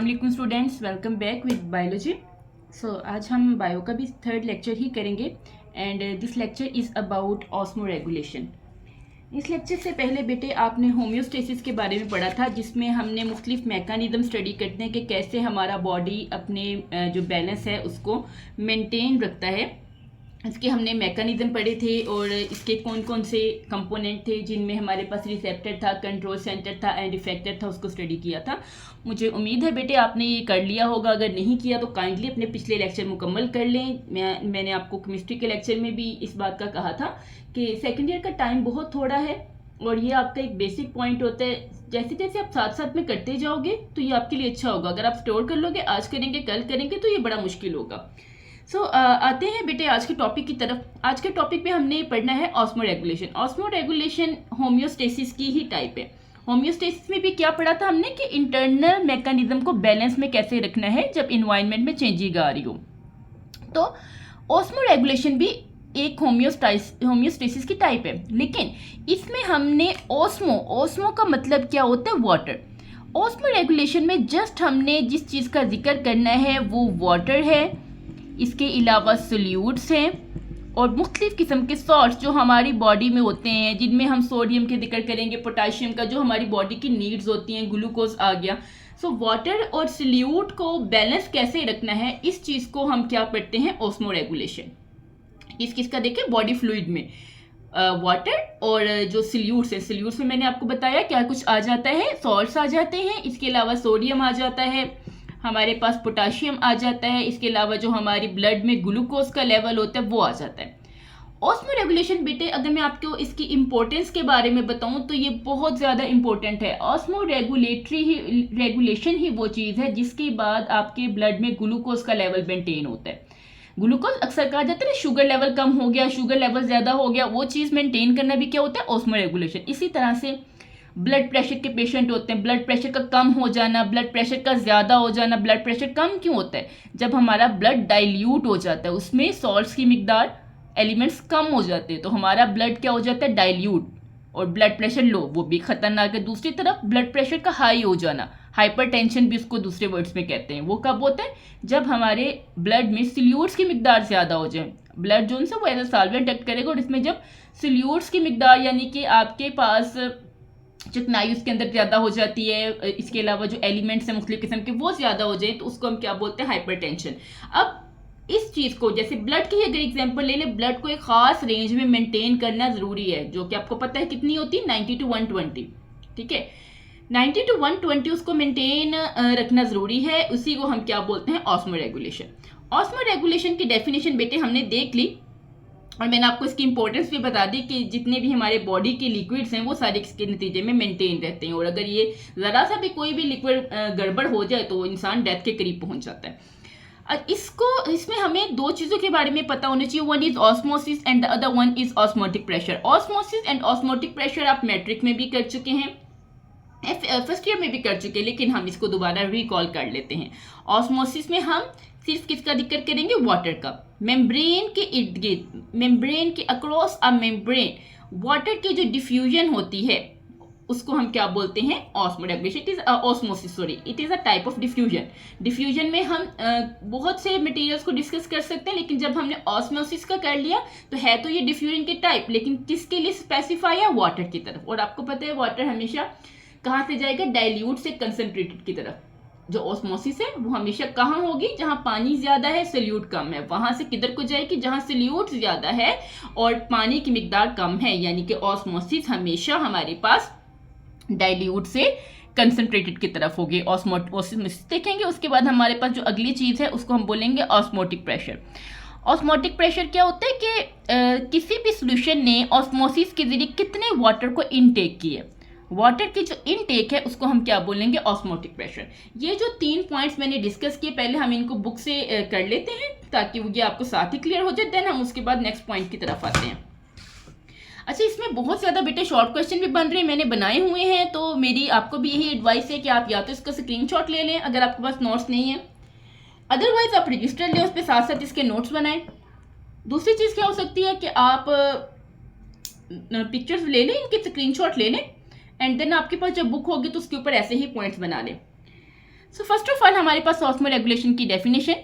अस्सलाम वालेकुम students, welcome back with biology. आज हम बायो का भी थर्ड लेक्चर ही करेंगे and this lecture is about osmo regulation. इस लेक्चर से पहले बेटे आपने होम्योस्टेसिस के बारे में पढ़ा था, जिसमें हमने मुख्तलिफ मैकेनिज्म स्टडी करते हैं कि कैसे हमारा बॉडी अपने जो बैलेंस है उसको मेंटेन रखता है। इसके हमने मैकेनिज्म पढ़े थे और इसके कौन कौन से कंपोनेंट थे जिनमें हमारे पास रिसेप्टर था, कंट्रोल सेंटर था एंड इफेक्टर था, उसको स्टडी किया था। मुझे उम्मीद है बेटे आपने ये कर लिया होगा। अगर नहीं किया तो काइंडली अपने पिछले लेक्चर मुकम्मल कर लें। मैंने आपको केमिस्ट्री के लेक्चर में भी इस बात का कहा था कि सेकेंड ईयर का टाइम बहुत थोड़ा है और ये आपका एक बेसिक पॉइंट होता है। जैसे जैसे आप साथ साथ में करते जाओगे तो ये आपके लिए अच्छा होगा। अगर आप स्टोर कर लोगे, आज करेंगे कल करेंगे, तो ये बड़ा मुश्किल होगा। आते हैं बेटे आज के टॉपिक की तरफ। आज के टॉपिक पे हमने पढ़ना है osmo regulation. Osmo regulation homeostasis की ही टाइप है। होम्योस्टेसिस में भी क्या पढ़ा था हमने कि इंटरनल मैकेनिज्म को बैलेंस में कैसे रखना है जब इन्वायरमेंट में चेंजिंग आ रही हो। तो ऑस्मो रेगुलेशन भी एक होम्योस्टेसिस की टाइप है, लेकिन इसमें हमने ऑस्मो का मतलब क्या होता है? वाटर। ऑस्मो रेगुलेशन में जस्ट हमने जिस चीज़ का जिक्र करना है वो वाटर है। इसके अलावा सोल्यूट्स हैं और मुख्तलिफ किस्म के सॉल्ट्स जो हमारी बॉडी में होते हैं, जिनमें हम सोडियम के जिक्र करेंगे, पोटाशियम का, जो हमारी बॉडी की नीड्स होती हैं, ग्लूकोज आ गया। वाटर और सोल्यूट को बैलेंस कैसे रखना है, इस चीज़ को हम क्या पढ़ते हैं? Osmo regulation. किसका देखें? बॉडी फ्लूइड में वाटर और जो सोल्यूट्स हैं, सोल्यूट्स में मैंने आपको बताया क्या कुछ आ जाता है, सॉल्ट्स आ जाते हैं, इसके अलावा सोडियम आ जाता है, हमारे पास पोटाशियम आ जाता है, इसके अलावा जो हमारी ब्लड में ग्लूकोज का लेवल होता है वो आ जाता है। ऑस्मो रेगुलेशन बेटे, अगर मैं आपको इसकी इंपॉर्टेंस के बारे में बताऊं तो ये बहुत ज़्यादा इंपॉर्टेंट है। ऑस्मो रेगुलेशन ही वो चीज़ है जिसके बाद आपके ब्लड में ग्लूकोज का लेवल मेंटेन होता है। ग्लूकोज अक्सर कहा जाता है ना, शुगर लेवल कम हो गया, शुगर लेवल ज़्यादा हो गया, वो चीज़ मेंटेन करना भी क्या होता है? Osmo regulation. इसी तरह से ब्लड प्रेशर के पेशेंट होते हैं, ब्लड प्रेशर का कम हो जाना, ब्लड प्रेशर का ज़्यादा हो जाना। ब्लड प्रेशर कम क्यों होता है? जब हमारा ब्लड डाइल्यूट हो जाता है, उसमें सॉल्ट्स की मिकदार, एलिमेंट्स कम हो जाते हैं, तो हमारा ब्लड क्या हो जाता है? डाइल्यूट, और ब्लड प्रेशर लो, वो भी खतरनाक है। दूसरी तरफ ब्लड प्रेशर का हाई हो जाना, हाइपरटेंशन भी उसको दूसरे वर्ड्स में कहते हैं, वो कब होता है? जब हमारे ब्लड में सोल्यूट्स की मिकदार ज़्यादा हो जाए। ब्लड जो है वो एज ए सॉल्वेंट एक्ट करेगा और इसमें जब सोल्यूट्स की मिकदार, यानी कि आपके पास चिकनाई उसके अंदर ज़्यादा हो जाती है, इसके अलावा जो एलिमेंट्स हैं मुख्तलिफ किस्म के वो ज़्यादा हो जाए, तो उसको हम क्या बोलते हैं? हाइपरटेंशन। अब इस चीज़ को, जैसे ब्लड की अगर एग्जांपल ले ले, ब्लड को एक खास रेंज में मेंटेन करना ज़रूरी है, जो कि आपको पता है कितनी होती है? 90 to 120। ठीक है, 90 to 120 उसको मेंटेन रखना ज़रूरी है। उसी को हम क्या बोलते हैं? Osmo regulation. ऑस्मो रेगुलेशन की डेफिनेशन बेटे हमने देख ली और मैंने आपको इसकी इंपॉर्टेंस भी बता दी कि जितने भी हमारे बॉडी के लिक्विड्स हैं वो सारे इसके नतीजे में मेंटेन रहते हैं, और अगर ये ज़रा सा भी कोई भी लिक्विड गड़बड़ हो जाए तो इंसान डेथ के करीब पहुंच जाता है। इसमें हमें दो चीज़ों के बारे में पता होना चाहिए। One is osmosis and the other one is osmotic pressure. Osmosis and osmotic pressure आप मैट्रिक में भी कर चुके हैं, फर्स्ट ईयर में भी कर चुके हैं, लेकिन हम इसको दोबारा रिकॉल कर लेते हैं। ऑस्मोसिस में हम सिर्फ किसका जिक्र करेंगे? वाटर का। मेम्ब्रेन के इर्द गिर्द, मेम्ब्रेन के अक्रॉस अ मेम्ब्रेन, वाटर की जो डिफ्यूजन होती है उसको हम क्या बोलते हैं? Osmo regulation. It is osmosis, sorry, it is a type of diffusion. Diffusion में हम बहुत से मटेरियल्स को डिस्कस कर सकते हैं, लेकिन जब हमने ऑस्मोसिस का कर लिया तो है तो ये डिफ्यूजन के टाइप, लेकिन किसके लिए स्पेसिफाई है? वाटर की तरफ। और आपको पता है वाटर हमेशा कहाँ से जाएगा? डाइल्यूट से कंसनट्रेटेड की तरफ। जो ऑस्मोसिस है वो हमेशा कहाँ होगी? जहाँ पानी ज्यादा है, सोल्यूट कम है, वहां से किधर को जाएगी? जहाँ सोल्यूट ज्यादा है और पानी की मिकदार कम है, यानी कि ऑस्मोसिस हमेशा हमारे पास डाइल्यूट से कंसंट्रेटेड की तरफ होगी। ऑस्मोसिस देखेंगे, उसके बाद हमारे पास जो अगली चीज है उसको हम बोलेंगे ऑस्मोटिक प्रेशर। ऑस्मोटिक प्रेशर क्या होता है कि किसी भी सोल्यूशन ने ऑस्मोसिस के जरिए कितने वाटर को इनटेक किए, वाटर की जो इनटेक है उसको हम क्या बोलेंगे? Osmotic pressure. ये जो 3 पॉइंट्स मैंने डिस्कस किए, पहले हम इनको बुक से कर लेते हैं ताकि ये आपको साथ ही क्लियर हो जाए, देन हम उसके बाद नेक्स्ट पॉइंट की तरफ आते हैं। अच्छा, इसमें बहुत ज़्यादा बेटे शॉर्ट क्वेश्चन भी बन रहे हैं, मैंने बनाए हुए हैं, तो मेरी आपको भी यही एडवाइस है कि आप या तो इसका स्क्रीनशॉट ले लें अगर आपके पास नोट्स नहीं है, अदरवाइज आप रजिस्टर लें, उस पर साथ साथ इसके नोट्स बनाएं। दूसरी चीज़ क्या हो सकती है कि आप पिक्चर्स ले लें, इनके स्क्रीनशॉट ले लें, एंड देन आपके पास जब बुक होगी तो उसके ऊपर ऐसे ही पॉइंट्स बना लें। सो फर्स्ट ऑफ ऑल हमारे पास ऑस्मो रेगुलेशन की डेफिनेशन,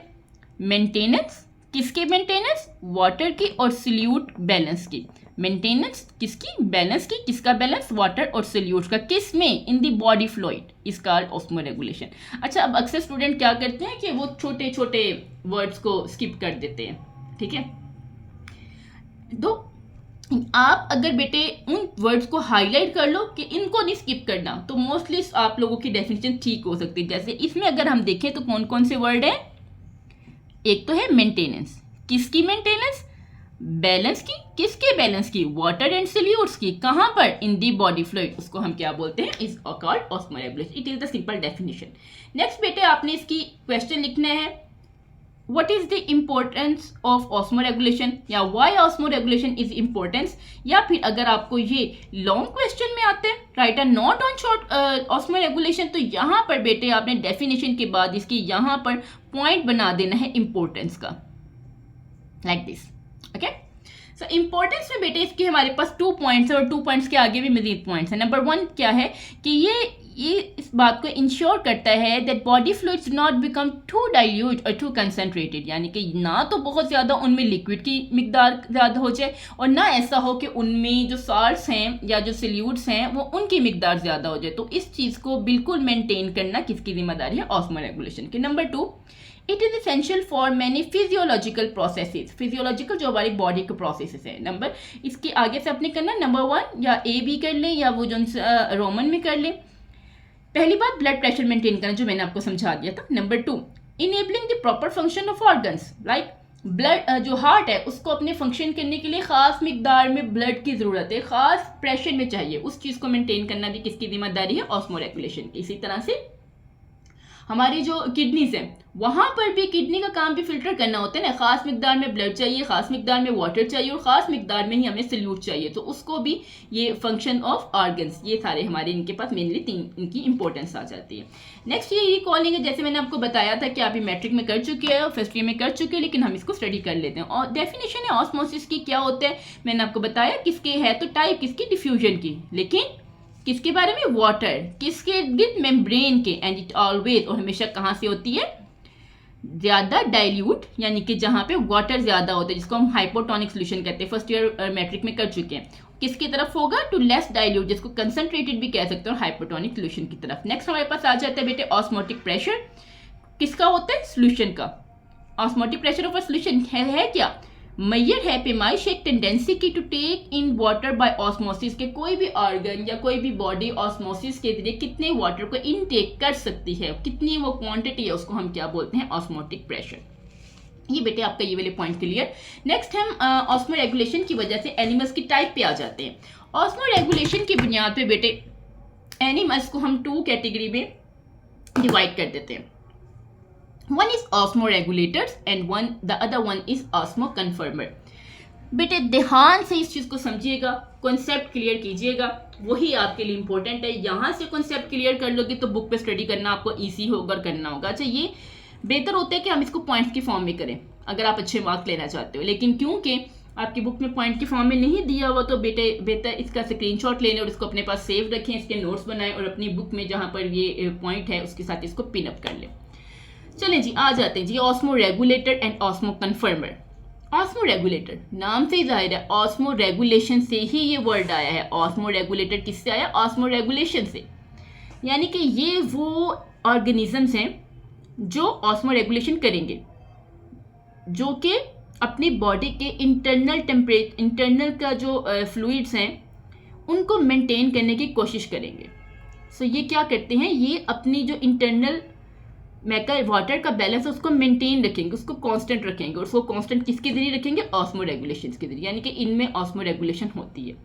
मेंटेनेंस, किसके मेंटेनेंस, वाटर की और सॉल्यूट बैलेंस की। मेंटेनेंस किसकी, बैलेंस की, किसका बैलेंस, वाटर और सॉल्यूट का, किस में, इन द बॉडी फ्लूइड, इसका ऑस्मो रेगुलेशन। अच्छा, अब अक्सर स्टूडेंट क्या करते हैं कि वो छोटे छोटे वर्ड्स को स्किप कर देते हैं, ठीक है। तो आप अगर बेटे उन वर्ड्स को हाईलाइट कर लो कि इनको नहीं स्किप करना, तो मोस्टली आप लोगों की डेफिनेशन ठीक हो सकती है। जैसे इसमें अगर हम देखें तो कौन कौन से वर्ड है, एक तो है मेंटेनेंस, किसकी मेंटेनेंस, बैलेंस की, किसके बैलेंस की, वाटर एंड सॉल्यूट्स की, कहां पर, इन दी बॉडी फ्लूइड, उसको हम क्या बोलते हैं, is called osmo regulation. It is the simple definition. Next बेटे आपने इसकी क्वेश्चन लिखना है, what is the importance of osmoregulation या why osmoregulation is importance, या फिर अगर आपको ये लॉन्ग क्वेश्चन में आते हैं right a note on short osmoregulation, तो यहाँ पर बेटे आपने डेफिनेशन के बाद इसकी यहाँ पर पॉइंट बना देना है इंपॉर्टेंस का, like this, okay. So importance में बेटे इसके हमारे पास 2 पॉइंट्स है और 2 पॉइंट्स के आगे भी मजीद पॉइंट्स है। नंबर 1 क्या है कि ये इस बात को इंश्योर करता है that body fluids not become too dilute और टू कंसनट्रेटेड, यानी कि ना तो बहुत ज़्यादा उनमें लिक्विड की मिकदार ज़्यादा हो जाए और ना ऐसा हो कि उनमें जो साल्ट्स हैं या जो सॉल्यूट्स हैं वो उनकी मिकदार ज़्यादा हो जाए। तो इस चीज़ को बिल्कुल मेंटेन करना किसकी जिम्मेदारी है, ऑस्मो रेगुलेशन की। Number 2, it is essential for many physiological processes, physiological जो हमारी बॉडी के प्रोसेसेस है। नंबर इसके आगे से अपने करना, नंबर 1 या ए भी कर ले या वो जो रोमन में कर ले। पहली बात ब्लड प्रेशर मेंटेन करना, जो मैंने आपको समझा दिया था। Number 2, enabling the proper function of organs, like blood, जो हार्ट है उसको अपने फंक्शन करने के लिए खास मिकदार में ब्लड की जरूरत है, खास प्रेशर में चाहिए, उस चीज को मेंटेन करना भी किसकी जिम्मेदारी है, ऑस्मो रेगुलेशन की। इसी तरह से हमारी जो किडनीज हैं वहां पर भी किडनी का काम भी फिल्टर करना होता है ना, खास मिकदार में ब्लड चाहिए, खास मिकदार में वाटर चाहिए और खास मिकदार में ही हमें सल्यूट चाहिए, तो उसको भी ये फंक्शन ऑफ ऑर्गन्स, ये सारे हमारे इनके पास मेनली 3 इनकी इंपॉर्टेंस आ जाती है। नेक्स्ट ये रिकॉलिंग है, जैसे मैंने आपको बताया था कि आप ये मैट्रिक में कर चुके हैं, फर्स्ट ईयर में कर चुके हैं, लेकिन हम इसको स्टडी कर लेते हैं। और डेफिनेशन है ऑस्मोसिस की क्या होता है, मैंने आपको बताया किसके है, तो टाइप किसकी, डिफ्यूजन की, लेकिन किसके बारे में, वाटर, किसके गिद, मेम्ब्रेन के, एंड इट ऑलवेज, और हमेशा कहाँ से होती है, ज्यादा डाइल्यूट, यानी कि जहां पे वाटर ज्यादा होता है, जिसको हम हाइपोटोनिक सोल्यूशन कहते हैं, फर्स्ट ईयर मैट्रिक में कर चुके हैं। किसकी तरफ होगा, टू लेस डाइल्यूट, जिसको कंसंट्रेटेड भी कह सकते हैं, हाइपोटोनिक सोल्यूशन की तरफ। नेक्स्ट हमारे पास आ जाता है बेटे ऑस्मोटिक प्रेशर, किसका होता है, सोल्यूशन का। ऑस्मोटिक प्रेशर ऑफ सोल्यूशन है क्या, मैयर है पैमाइश एक टेंडेंसी की to take in water by osmosis, के कोई भी ऑर्गन या कोई भी बॉडी ऑस्मोसिस के जरिए कितने वाटर को इनटेक कर सकती है, कितनी वो क्वांटिटी है, उसको हम क्या बोलते हैं, ऑस्मोटिक प्रेशर। ये बेटे आपका ये वाले पॉइंट क्लियर। नेक्स्ट हम ऑस्मो रेगुलेशन की वजह से एनिमल्स की टाइप पे आ जाते हैं। ऑस्मो रेगुलेशन की बुनियाद पे बेटे एनिमल्स को हम 2 कैटेगरी में डिवाइड कर देते हैं। One is osmoregulators and the other one is osmoconformer. बेटे ध्यान से इस चीज को समझिएगा, कॉन्सेप्ट क्लियर कीजिएगा, वही आपके लिए इंपॉर्टेंट है। यहां से कॉन्सेप्ट क्लियर कर लोगे तो बुक पे स्टडी करना आपको इजी होगा और करना होगा। अच्छा, ये बेहतर होता है कि हम इसको पॉइंट्स की फॉर्म में करें अगर आप अच्छे मार्क्स लेना चाहते हो, लेकिन क्योंकि आपकी बुक में पॉइंट की फॉर्म में नहीं दिया हुआ, तो बेटे बेहतर इसका स्क्रीनशॉट लें और इसको अपने पास सेव रखें, इसके नोट्स बनाएं और अपनी बुक में जहां पर ये पॉइंट है उसके साथ इसको पिन अप कर लें। चलें जी, आ जाते हैं जी osmo regulator and osmo conformer. Osmo regulator नाम से ही जाहिर है ऑस्मो रेगुलेशन से ही ये वर्ड आया है। ऑस्मो रेगुलेटर किससे आया, ऑस्मो रेगुलेशन से, यानी कि ये वो ऑर्गेनिजम्स हैं जो ऑस्मो रेगुलेशन करेंगे, जो कि अपनी बॉडी के इंटरनल का जो फ्लूइड्स हैं उनको मेंटेन करने की कोशिश करेंगे। सो ये क्या करते हैं, ये अपनी जो इंटरनल वाटर का बैलेंस है उसको मेंटेन रखेंगे, उसको कांस्टेंट रखेंगे, और उसको कांस्टेंट किसके जरिए रखेंगे, ऑस्मो रेगुलेशन के जरिए, यानी कि इनमें ऑस्मो रेगुलेशन होती है।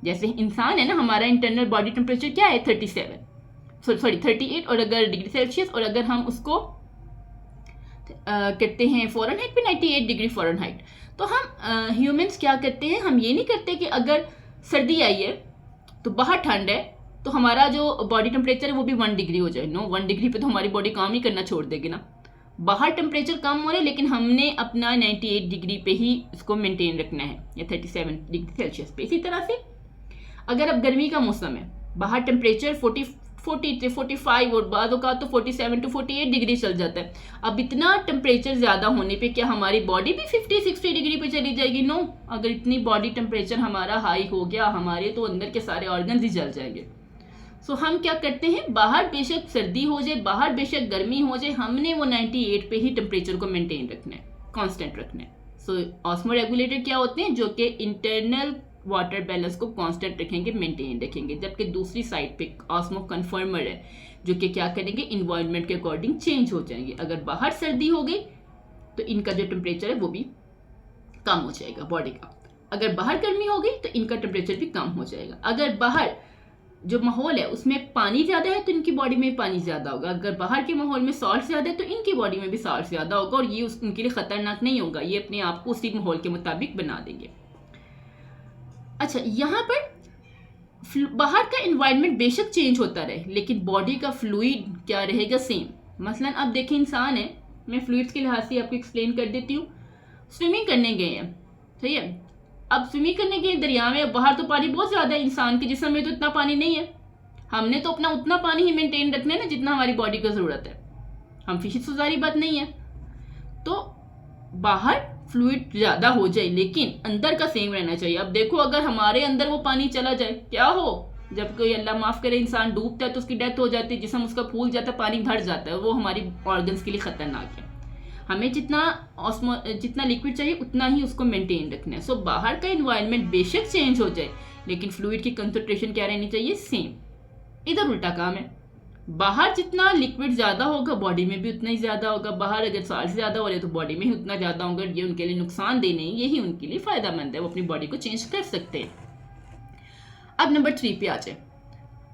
जैसे इंसान है ना, हमारा इंटरनल बॉडी टेम्परेचर क्या है, 38 और अगर डिग्री सेल्सियस, और अगर हम उसको करते हैं फ़ारेनहाइट पे 98 डिग्री फ़ारेनहाइट, तो हम ह्यूमंस क्या करते हैं, हम ये नहीं करते कि अगर सर्दी आई है तो बाहर ठंड है तो हमारा जो बॉडी टेम्परेचर है वो भी 1 डिग्री हो जाए। नो, 1 डिग्री पे तो हमारी बॉडी काम ही करना छोड़ देगी ना। बाहर टेम्परेचर कम हो रहा है लेकिन हमने अपना 98 डिग्री पे ही इसको मेंटेन रखना है, या 37 डिग्री सेल्सियस पे। इसी तरह से अगर अब गर्मी का मौसम है, बाहर टेम्परेचर 40 से 45 और बाद का तो 47 to 48 डिग्री चल जाता है। अब इतना टेम्परेचर ज़्यादा होने पे क्या हमारी बॉडी भी 50-60 डिग्री पे चली जाएगी? नो। अगर इतनी बॉडी टेम्परेचर हमारा हाई हो गया हमारे, तो अंदर के सारे ऑर्गन्स ही जल जाएंगे। सो हम क्या करते हैं, बाहर बेशक सर्दी हो जाए, बाहर बेशक गर्मी हो जाए, हमने वो 98 पे ही टेम्परेचर को मेंटेन रखना है, कांस्टेंट रखना है। सो ऑस्मो रेगुलेटर क्या होते हैं? जो कि इंटरनल वाटर बैलेंस को कांस्टेंट रखेंगे, मेंटेन रखेंगे। जबकि दूसरी साइड पे ऑस्मो कन्फर्मर है जो कि क्या करेंगे, इन्वायरमेंट के अकॉर्डिंग चेंज हो जाएंगे। अगर बाहर सर्दी हो गई तो इनका जो टेम्परेचर है वो भी कम हो जाएगा बॉडी का। अगर बाहर गर्मी हो गई तो इनका टेम्परेचर भी कम हो जाएगा। अगर बाहर जो माहौल है उसमें पानी ज्यादा है तो इनकी बॉडी में पानी ज्यादा होगा। अगर बाहर के माहौल में सॉल्ट ज्यादा है तो इनकी बॉडी में भी सॉल्ट ज्यादा होगा, और ये उनके लिए खतरनाक नहीं होगा, ये अपने आप को उसी माहौल के मुताबिक बना देंगे। अच्छा, यहाँ पर बाहर का एनवायरनमेंट बेशक चेंज होता रहे लेकिन बॉडी का फ्लूइड क्या रहेगा, सेम। मसलन अब देखें, इंसान है, मैं फ्लूइड्स के लिहाज से आपको एक्सप्लेन कर देती हूँ। स्विमिंग करने गए हैं, सही है। अब स्विमिंग करने के दरिया में, बाहर तो पानी बहुत ज्यादा है, इंसान के जिस्म में तो इतना पानी नहीं है। हमने तो अपना उतना पानी ही मेंटेन रखना है ना जितना हमारी बॉडी को जरूरत है। हम फिशिश तो सारी बात नहीं है। तो बाहर फ्लूइड ज्यादा हो जाए लेकिन अंदर का सेम रहना चाहिए। अब देखो, अगर हमारे अंदर वो पानी चला जाए, क्या हो, जब कोई अल्लाह माफ करे इंसान डूबता है तो उसकी डेथ हो जाती है, जिस्म उसका फूल जाता है, पानी भर जाता है, वो हमारी ऑर्गन्स के लिए खतरनाक है। हमें जितना लिक्विड चाहिए उतना ही उसको मेंटेन रखना है। सो बाहर का एनवायरनमेंट बेशक चेंज हो जाए लेकिन फ्लूइड की कंसंट्रेशन क्या रहनी चाहिए, सेम। इधर उल्टा काम है, बाहर जितना लिक्विड ज्यादा होगा बॉडी में भी उतना ही ज्यादा होगा। बाहर अगर सॉल्ट ज्यादा हो रहे तो बॉडी में ही उतना ज्यादा होगा। ये उनके लिए नुकसान दे नहीं, यही उनके लिए फायदेमंद है, वो अपनी बॉडी को चेंज कर सकते हैं। अब नंबर 3 पे आ जाए।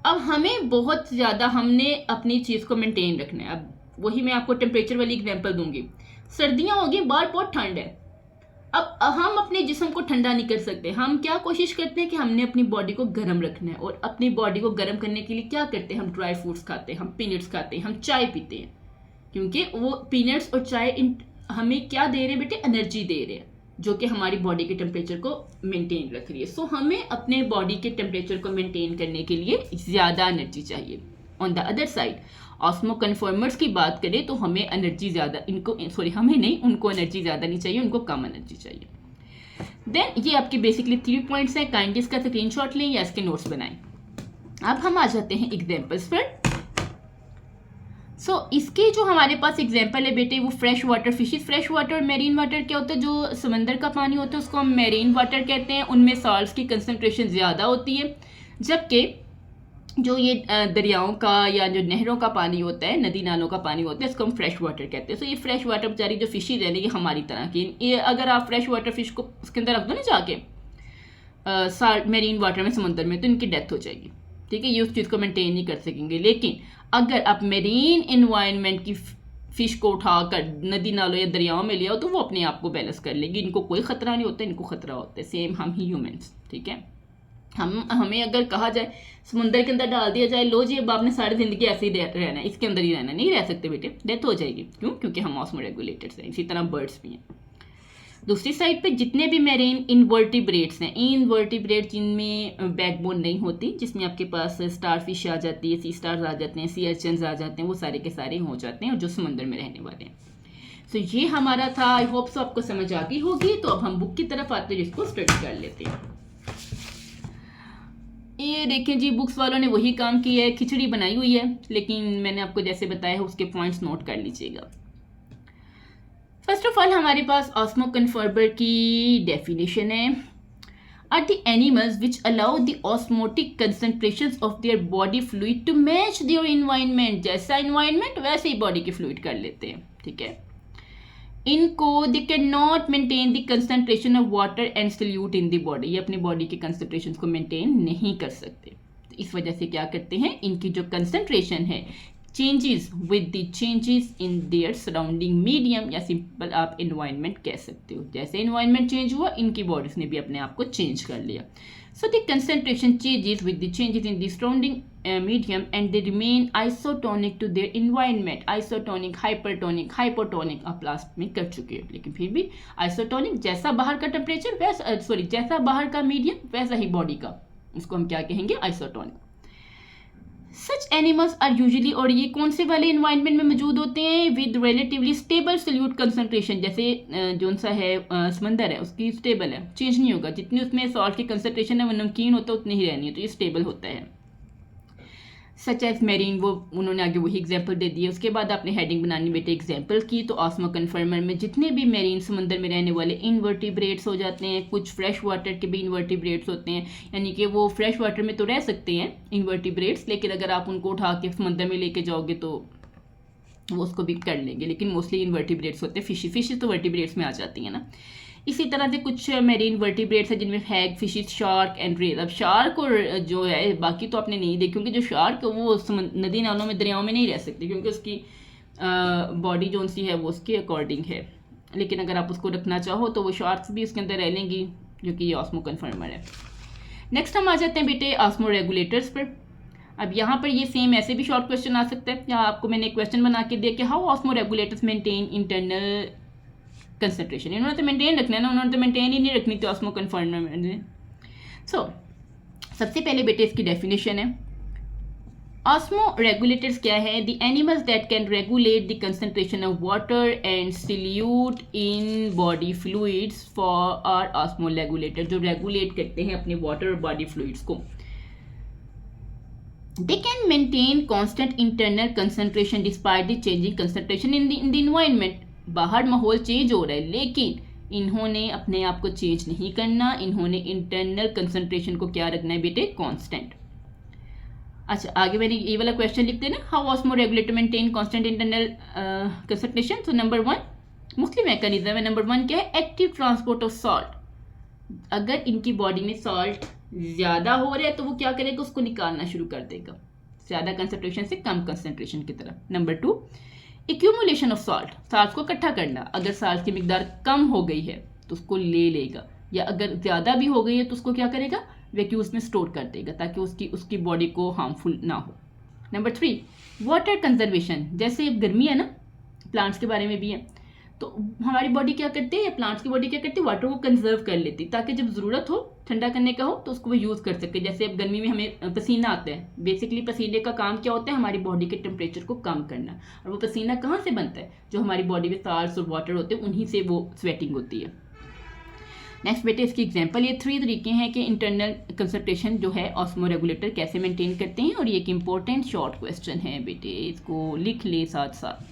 अब हमें बहुत ज्यादा हमने अपनी चीज को मेंटेन रखना है। अब वही मैं आपको टेम्परेचर वाली एग्जांपल दूंगी। सर्दियां होगी, बाहर बहुत ठंड है। अब हम अपने जिस्म को ठंडा नहीं कर सकते, हम क्या कोशिश करते हैं कि हमने अपनी बॉडी को गर्म रखना है। और अपनी बॉडी को गर्म करने के लिए क्या करते हैं, हम ड्राई फ्रूट्स खाते हैं, हम पीनट्स खाते हैं, हम चाय पीते हैं, क्योंकि वो पीनट्स और चाय हमें क्या दे रहे हैं बेटे, एनर्जी दे रहे हैं, जो कि हमारी बॉडी के टेम्परेचर को मेंटेन रख रही है। सो हमें अपने बॉडी के टेम्परेचर को मेंटेन करने के लिए ज्यादा एनर्जी चाहिए। On the other side osmo conformers की बात करें तो हमें एनर्जी ज्यादा, हमें नहीं, उनको एनर्जी ज्यादा नहीं चाहिए, उनको कम एनर्जी चाहिए। देन ये आपके बेसिकली 3 पॉइंट्स हैं। काइंडली इसका स्क्रीनशॉट लें या इसके नोट्स बनाएं। अब हम आ जाते हैं एग्जांपल्स पर। सो इसके जो हमारे पास एग्जांपल है बेटे, वो fresh water fishes. Fresh water और मेरीन वाटर क्या होता है, जो समंदर का पानी होता है उसको हम मेरीन वाटर कहते हैं। उनमें सॉल्ट्स की कंसंट्रेशन ज़्यादा होती है, जबकि जो ये दरियाओं का या जो नहरों का पानी होता है, नदी नालों का पानी होता है, इसको हम फ्रेश वाटर कहते हैं। सो ये फ्रेश वाटर बेचारी जो फिशेज है ये हमारी तरह की, ये अगर आप फ्रेश वाटर फिश को उसके अंदर रख दो ना जाके मेरीन वाटर में, समुद्र में, तो इनकी डेथ हो जाएगी, ठीक है। ये उस चीज़ को मेंटेन नहीं कर सकेंगे। लेकिन अगर आप मेरीन इन्वायरमेंट की फिश को उठाकर नदी नालों या दरियाओं में ले आओ तो वो अपने आप को बैलेंस कर लेगी, इनको कोई खतरा नहीं होता, इनको खतरा होता है। सेम हम ही ह्यूमंस, ठीक है। हमें अगर कहा जाए समुद्र के अंदर डाल दिया जाए, लो जी अब आपने सारी जिंदगी ऐसे ही रहना है, इसके अंदर ही रहना, नहीं रह सकते बेटे, डेथ हो जाएगी। क्यों? क्योंकि हम ऑस्मो रेगुलेटर्स हैं। इसी तरह बर्ड्स भी हैं। दूसरी साइड पे जितने भी मेरीन इनवर्टिब्रेट्स हैं, इनवर्टिब्रेट जिनमें बैकबोन नहीं होती, जिसमें आपके पास स्टार फिश आ जाती है, सी स्टार्स आ जाते हैं, सी अर्चन्स आ जाते हैं, वो सारे के सारे हो जाते हैं और जो समुद्र में रहने वाले हैं। सो ये हमारा था। आई होप सो आपको समझ आ गई होगी। तो अब हम बुक की तरफ आते हैं, जिसको स्टडी कर लेते हैं। ये देखें जी, बुक्स वालों ने वही काम किया है, खिचड़ी बनाई हुई है, लेकिन मैंने आपको जैसे बताया है उसके पॉइंट्स नोट कर लीजिएगा। फर्स्ट ऑफ ऑल हमारे पास ऑस्मो कन्फर्मर की डेफिनेशन है, are the animals which allow the osmotic concentrations of their body fluid to match their environment. जैसा एनवायरनमेंट वैसे ही बॉडी के फ्लूइड कर लेते हैं, ठीक है। इनको they can not maintain the concentration of water and salute in the body. ये अपनी बॉडी के कंसंट्रेशन को मेंटेन नहीं कर सकते। तो इस वजह से क्या करते हैं, इनकी जो कंसंट्रेशन है changes with the changes in their surrounding medium, या सिंपल आप एनवायरनमेंट कह सकते हो। जैसे एनवायरनमेंट चेंज हुआ, इनकी बॉडीज ने भी अपने आप को चेंज कर लिया। So the concentration changes with the changes in the surrounding medium and they remain isotonic to their environment. Isotonic, hypertonic, hypotonic आप लास्ट में कर चुके हो, लेकिन फिर भी isotonic, जैसा बाहर का टेम्परेचर वैसा जैसा बाहर का मीडियम वैसा ही बॉडी का, इसको हम क्या कहेंगे, isotonic। Such animals are usually, और ये कौन से वाले इन्वायरमेंट में मौजूद होते हैं, with relatively stable solute concentration. जैसे जो सा है समंदर है उसकी स्टेबल है, चेंज नहीं होगा, जितनी उसमें सॉल्ट की कंसंट्रेशन है वो नमकीन होता है उतनी ही रहनी है, तो ये स्टेबल होता है। सच एज मेरीन, वो उन्होंने आगे वही एग्जाम्पल दे दिए। उसके बाद आपने हेडिंग बनानी बेटे एग्जाम्पल की। तो ऑस्मो कन्फर्मर में जितने भी मेरीन समंदर में रहने वाले इनवर्टिब्रेट्स हो जाते हैं, कुछ फ्रेश वाटर के भी इनवर्टिब्रेट्स होते हैं, यानी कि वो फ्रेश वाटर में तो रह सकते हैं इनवर्टिब्रेट्स, लेकिन अगर आप उनको उठा के समंदर में लेके जाओगे तो वो उसको भी कर लेंगे, लेकिन मोस्टली इनवर्टिब्रेट्स होते हैं। फिशेस तो वर्टिब्रेट्स में आ जाती हैं ना। इसी तरह से कुछ मेरीन वर्टिब्रेट्स है जिनमें हैग, फिशिस, शार्क एंड रेल। अब शार्क और जो है बाकी तो आपने नहीं देखी, क्योंकि जो शार्क वो नदी नालों में दरियाओं में नहीं रह सकती, क्योंकि उसकी बॉडी जो सी है वो उसके अकॉर्डिंग है। लेकिन अगर आप उसको रखना चाहो तो वो शार्क्स भी उसके अंदर रह लेंगी, जो कि ये ऑस्मो कन्फर्मर है। नेक्स्ट हम आ जाते हैं बेटे ऑस्मो रेगुलेटर्स पर। अब यहाँ पर ये सेम ऐसे भी शॉर्ट क्वेश्चन आ सकता है। यहाँ आपको मैंने एक क्वेश्चन बना के दिया कि how osmo regulators maintain internal concentration. इन्होंने तो मेंटेन रखना है ना, उन्होंने तो मेंटेन ही नहीं रखनी थी ऑस्मो कन्फर्मर में। सो सबसे पहले बेटे इसकी डेफिनेशन है। ऑस्मो रेगुलेटर्स क्या है? The animals that can regulate the concentration of water and solute in body fluids for are osmoregulator, जो रेगुलेट करते हैं अपने वाटर और बॉडी फ्लूइड्स को। They can maintain constant internal concentration despite the changing concentration in the environment. बाहर माहौल change हो रहा है, लेकिन इन्होंने अपने आप को चेंज नहीं करना, इन्होंने इंटरनल कंसंट्रेशन को क्या रखना है बेटे? कांस्टेंट। अच्छा, आगे मैंने ये वाला क्वेश्चन लिखते हैं ना, how osmo regulator maintain constant internal concentration. तो नंबर 1 मोस्टली मैकेनिज्म है। नंबर 1 क्या है? Active transport of salt. अगर इनकी बॉडी में सॉल्ट ज़्यादा हो रहा है तो वो क्या करेगा? उसको निकालना शुरू कर देगा, ज़्यादा कंसंट्रेशन से कम कंसंट्रेशन की तरफ। Number 2 accumulation of salt, salt को इकट्ठा करना। अगर सॉल्ट की मिकदार कम हो गई है तो उसको ले लेगा, या अगर ज़्यादा भी हो गई है तो उसको क्या करेगा? वैक्यूम में स्टोर कर देगा, ताकि उसकी बॉडी को हार्मफुल ना हो। Number 3 water conservation. जैसे गर्मी है ना, प्लांट्स के बारे में भी है, तो हमारी बॉडी क्या करती है, या प्लांट्स की बॉडी क्या करती है? वाटर को कंजर्व कर लेती, ताकि जब ज़रूरत हो ठंडा करने का हो तो उसको वो यूज़ कर सके। जैसे अब गर्मी में हमें पसीना आता है, बेसिकली पसीने का काम क्या होता है? हमारी बॉडी के टेम्परेचर को कम करना। और वो पसीना कहाँ से बनता है? जो हमारी बॉडी में सॉल्ट्स और वाटर होते हैं उन्हीं से वो स्वेटिंग होती है। नेक्स्ट बेटे इसकी एग्जांपल, ये 3 तरीके हैं कि इंटरनल कंसंट्रेशन जो है ऑस्मो रेगुलेटर कैसे मेंटेन करते हैं। और ये एक इंपॉर्टेंट शॉर्ट क्वेश्चन है बेटे, इसको लिख ले साथ साथ।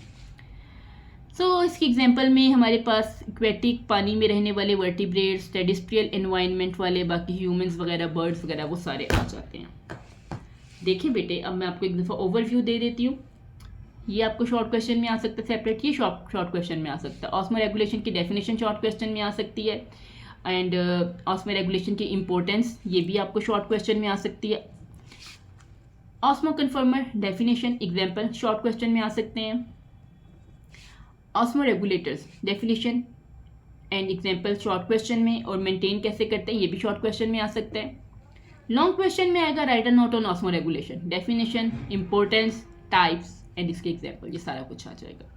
इसकी एग्जांपल में हमारे पास एक्वेटिक पानी में रहने वाले वर्टिब्रेट्स, टेरेस्ट्रियल एनवायरनमेंट वाले, बाकी ह्यूमंस वगैरह, बर्ड्स वगैरह, वो सारे आ जाते हैं। देखिए बेटे, अब मैं आपको एक दफ़ा ओवरव्यू दे देती हूँ। ये आपको शॉर्ट क्वेश्चन में आ सकता है सेपरेट, ये शॉर्ट क्वेश्चन में आ सकता है। ऑस्मो रेगुलेशन की डेफिनेशन शॉर्ट क्वेश्चन में आ सकती है, एंड ऑस्मो रेगुलेशन की इंपॉर्टेंस ये भी आपको शॉर्ट क्वेश्चन में आ सकती है। Osmo कन्फर्मर definition example short question में आ सकते हैं। Osmo regulators definition and example short question में, और मेंटेन कैसे करते हैं ये भी शॉर्ट क्वेश्चन में आ सकता है। लॉन्ग क्वेश्चन में आएगा right a note on osmo regulation, definition, importance, types and इसके एग्जाम्पल, ये सारा कुछ आ जाएगा।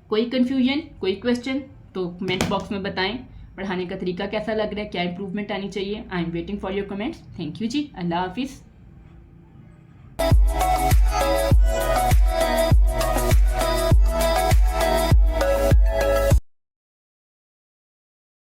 कोई कन्फ्यूजन, कोई क्वेश्चन तो कमेंट बॉक्स में बताएं। पढ़ाने का तरीका कैसा लग रहा है, क्या इंप्रूवमेंट आनी चाहिए? I am waiting for your comments. Thank you जी, अल्लाह हाफिज़।